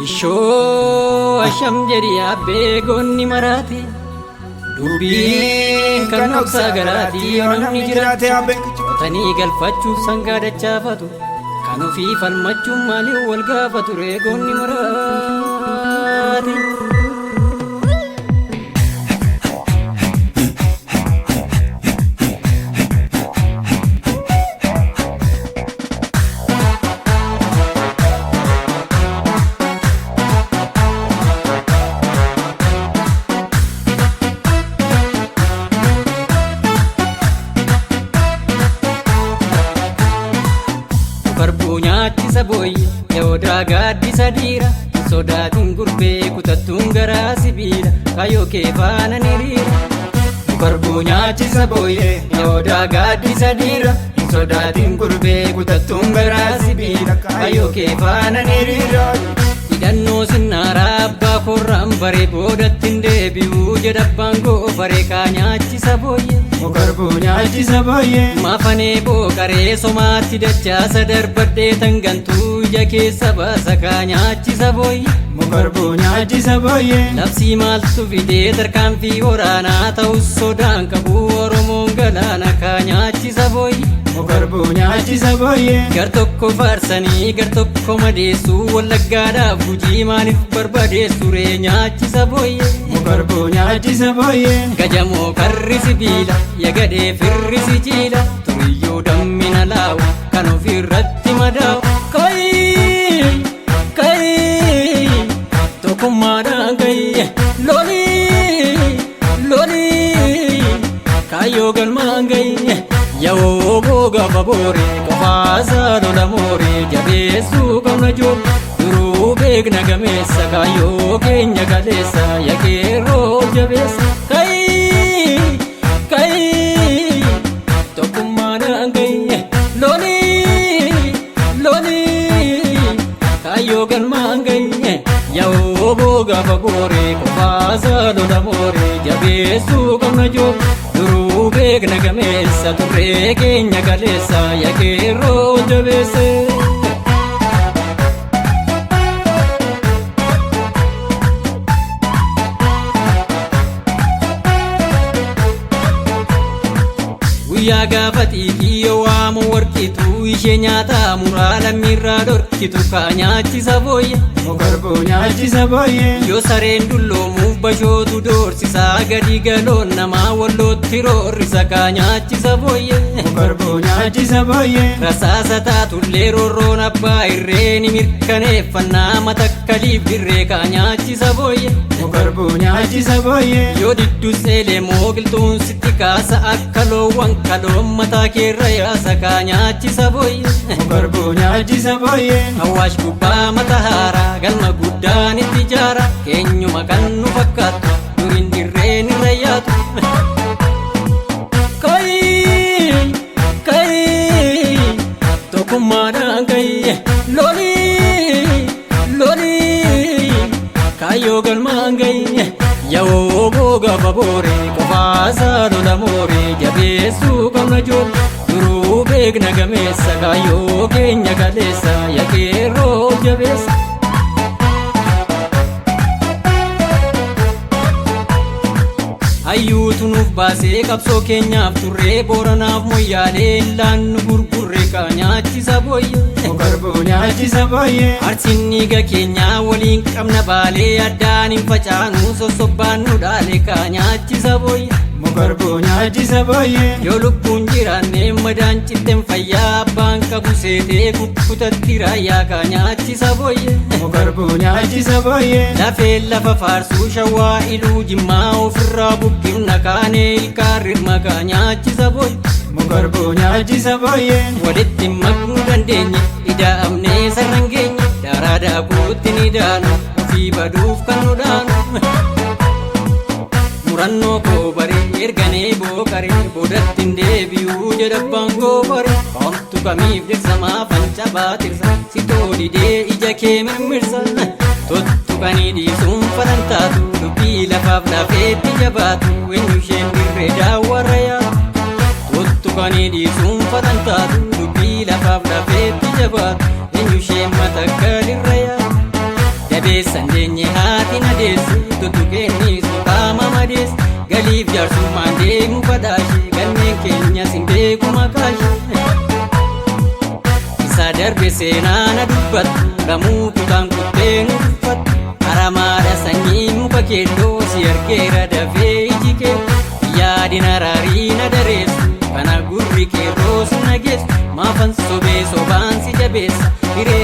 Ishoo asham jedhi abbee goonni maraate dubbii kan dhoksaa garaati namni jiraate qotanii galfachuuf sangaa dachaafatu kan ofii falmachuun maaliif wal gaafatu ree goonni maraate. Barbuunyaachisa booyye yoodaa gaaddisa dhiira sodaatiin gurbee kutattuun garaa sibiila kaayoo kee faana ni riira. Barbuunyaachisa booyye yoodaa gaaddisa dhiira sodaatiin gurbee kutattuun garaa sibiila kaayoo kee faana ni riira. Hidhannoo sinnaaraa abbaa korraan baree boodatti hin deebi'uu jedha abbaan goofaree kaanyaachisa booyye. Barbuunyaachisa booyye maafanee booqaree somaatti dachaasa darbadhee tangantuu ija keessa baasa kaanyaachisa booyye. Barbuunyaachisa booyye labsii maaltu fidee tarkaanfii waraanaa ta'us sodaan qabu Oromoon galaana kaanyaachisa booyye. Barbuunyaachisa booyye gar tokko faarsanii gar tokko madeessuu wallaggaadhaaf gujii maaliif barbadeessu ree nyaachisa booyye. Barbuunyaachisa booyye gajamoo karri sibiila yagadee firri si jiila turiyyuu dammina laawu kan ofirratti madaa'u kayi tokkummaadhaan kayi lolii kaayyoo galmaan kayi. Yoo gaafa booree qofaasaa lola mooree jabeessuu qabna joon duruu beekna gameessa kaayyoo keenya galeessa yakeeroo jabeessa kayi tokkummaadhaan kayi lolii kaayyoo galmaan kayi. Yoo gaafa booree qofaasaa lola mooree jabeessuu qabna joon duruu beekna gameessa turree keenya galeessa yakeeroo jabeesse. Guyyaa gaafa xiiqii yoo waamu warqitu ishee nyaataa muraa lammiirraa dhorkitu kaanyaachisa booyye. Barbuunyaachisa booyye yoo sareen dulloomuuf bashootu doorsisaa gadi galoon namaa wallootti roorrisa kaanyaachisa booyye. Barbuunyaachisa booyye rasaasa taatullee roorroon abbaa irree ni mirkaneeffannaa matakkaliif dirree kaanyaachisa booyye. Barbuunyaachisa booyye yoo diddus eleemoo qilxuun sitti kaasa akka loowwan kaloon mataa keerra yaasa kaanyaachisa booyye. Barbuunyaachisa booyye awwaash gubbaa mata haaraa galma guddaan itti ijaara keenyuma kan nu fakkaatu duriin dirreen irra yaatu. Kayi tokkummaadhaan kayi lolii kaayyoo galmaan kayi. Yoo gaafa booree qofaasaa lola mooree jabeessuu qabna joon duruu beekna gameessa kaayyoo keenya galeessa yakeeroo jabeessa. Hayyuutu nuuf baasee qabsoo keenyaaf turree booranaaf moyyaalee laannu gurgurree kaanyaachisa booyye. Barbuunyaachisa booyye arsiin dhiiga keenyaa waliin qabna baalee addaan hin facaanu sossobbaan nu dhaale kaanyaachisa booyye. Barbuunyaachisa booyye yoo lubbuun jiraannee madaan citteen fayyaa abbaan qabu seetee kukkutatti raayyaa kaanyaachisa booyye. Barbuunyaachisa booyye lafeen lafa faarsuu shawaa iluu jimmaa ofirraa buqqifna kaanee ilkaarrirma kaanyaachisa booyye. Barbuunyaachisa booyye walitti maknuu dandeenye ida'amnee sarran geenye daaraa daakuutti ni daanu ofii baduuf kan nu dhaanu. Murannoo koo baree erganee booqaree boodatti hin deebi'uu jedha abbaan goofaree homtu kamiif dirsamaa fanca baatirsa sitoo didee ija kee mirmirsa tuttuqanii dhiisuun farantaatu dubbii lafaaf lafeetti jabaatu eenyu isheen dirree daawwarra yaatu tuttuqanii dhiisuun farantaatu dubbii lafaaf lafeetti jabaatu eenyu ishee matakkalirra yaatu. Dabeessan deenye haati na deessu tuttuqeennisu qaama madeessu galiif jaarsummaan deemu fadhaashee galmeen keenyas hin beeku maqaashee. Isa darbe seenaa na dubbattu lamuu kutaan kuttee nu dubbattu haramaadha sanyii muka keelloo si argeera dafee iji kee yaadi naraarii na dareessu kana gurri keerroo si nageessu maafan sobee sobaan si jabeessa hiree